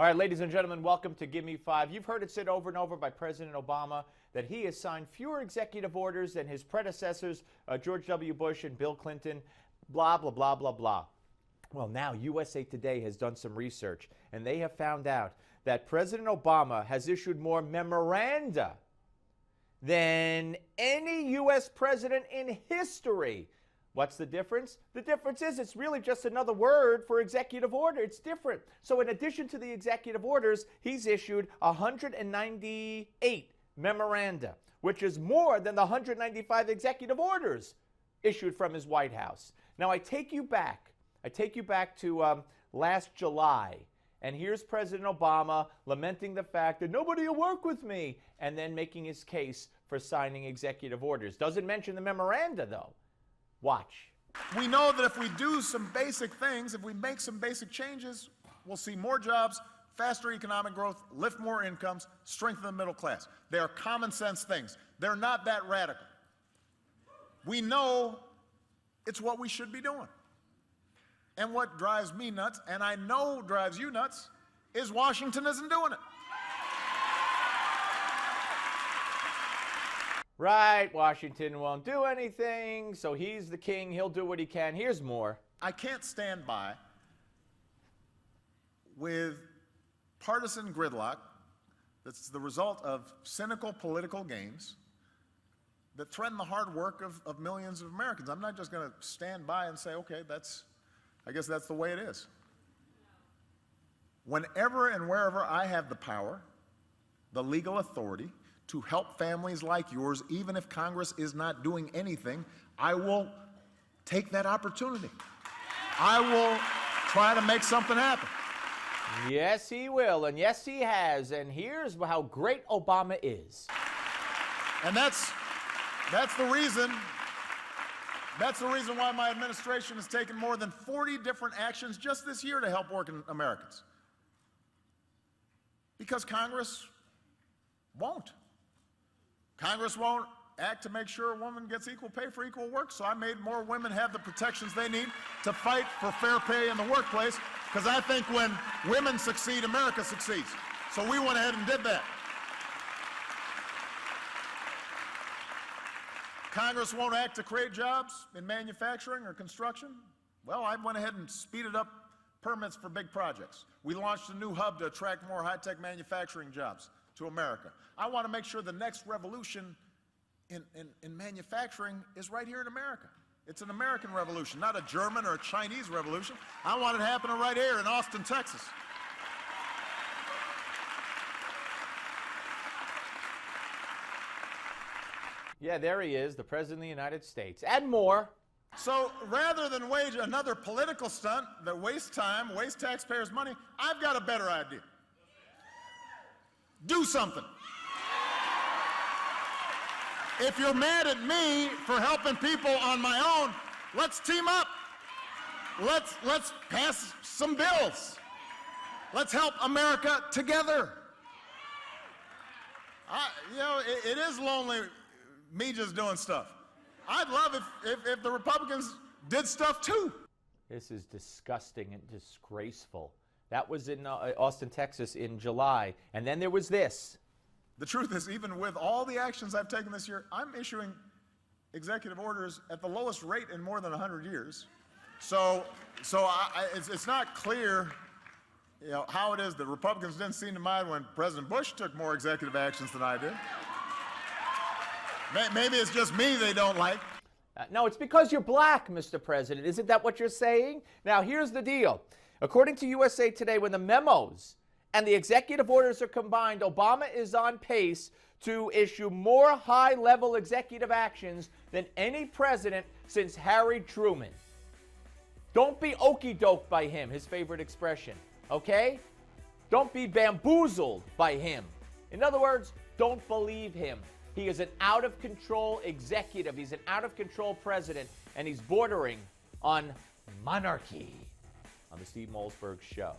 All right, ladies and gentlemen, welcome to Give Me Five. You've heard it said over and over by President Obama that he has signed fewer executive orders than his predecessors, George W. Bush and Bill Clinton, blah, blah, blah, blah, blah. Well, now USA Today has done some research, and they have found out that President Obama has issued more memoranda than any U.S. president in history. What's the difference? The difference is it's really just another word for executive order. It's different. So in addition to the executive orders, he's issued 198 memoranda, which is more than the 195 executive orders issued from his White House. Now I take you back to last July, and here's President Obama lamenting the fact that nobody will work with me, and then making his case for signing executive orders. Doesn't mention the memoranda, though. Watch. We know that if we do some basic things, if we make some basic changes, we'll see more jobs, faster economic growth, lift more incomes, strengthen the middle class. They are common sense things. They're not that radical. We know it's what we should be doing. And what drives me nuts, and I know drives you nuts, is Washington isn't doing it. Right, Washington won't do anything, so he's the king, he'll do what he can. Here's more. I can't stand by with partisan gridlock that's the result of cynical political games that threaten the hard work of millions of Americans. I'm not just going to stand by and say, okay, I guess that's the way it is. Whenever and wherever I have the power, the legal authority, to help families like yours, even if Congress is not doing anything, I will take that opportunity. I will try to make something happen. Yes, he will, and yes, he has, and here's how great Obama is. And that's the reason why my administration has taken more than 40 different actions just this year to help working Americans. Because Congress won't. Congress won't act to make sure a woman gets equal pay for equal work, so I made more women have the protections they need to fight for fair pay in the workplace, because I think when women succeed, America succeeds. So we went ahead and did that. Congress won't act to create jobs in manufacturing or construction. Well, I went ahead and speeded up permits for big projects. We launched a new hub to attract more high-tech manufacturing jobs to America. I want to make sure the next revolution in manufacturing is right here in America. It's an American revolution, not a German or a Chinese revolution. I want it happening right here in Austin, Texas. Yeah, there he is, the President of the United States, and more. So rather than wage another political stunt that wastes time, wastes taxpayers' money, I've got a better idea. Do something. If you're mad at me for helping people on my own, let's team up. Let's pass some bills. Let's help America together. It is lonely, me just doing stuff. I'd love if the Republicans did stuff too. This is disgusting and disgraceful. That was in Austin, Texas in July. And then there was this. The truth is, even with all the actions I've taken this year, I'm issuing executive orders at the lowest rate in more than 100 years. So it's not clear, how it is that Republicans didn't seem to mind when President Bush took more executive actions than I did. Maybe it's just me they don't like. No, it's because you're black, Mr. President. Isn't that what you're saying? Now, here's the deal. According to USA Today, when the memos and the executive orders are combined, Obama is on pace to issue more high-level executive actions than any president since Harry Truman. Don't be okey-doked by him, his favorite expression, okay? Don't be bamboozled by him. In other words, don't believe him. He is an out-of-control executive. He's an out-of-control president, and he's bordering on monarchy. On the Steve Malzberg Show.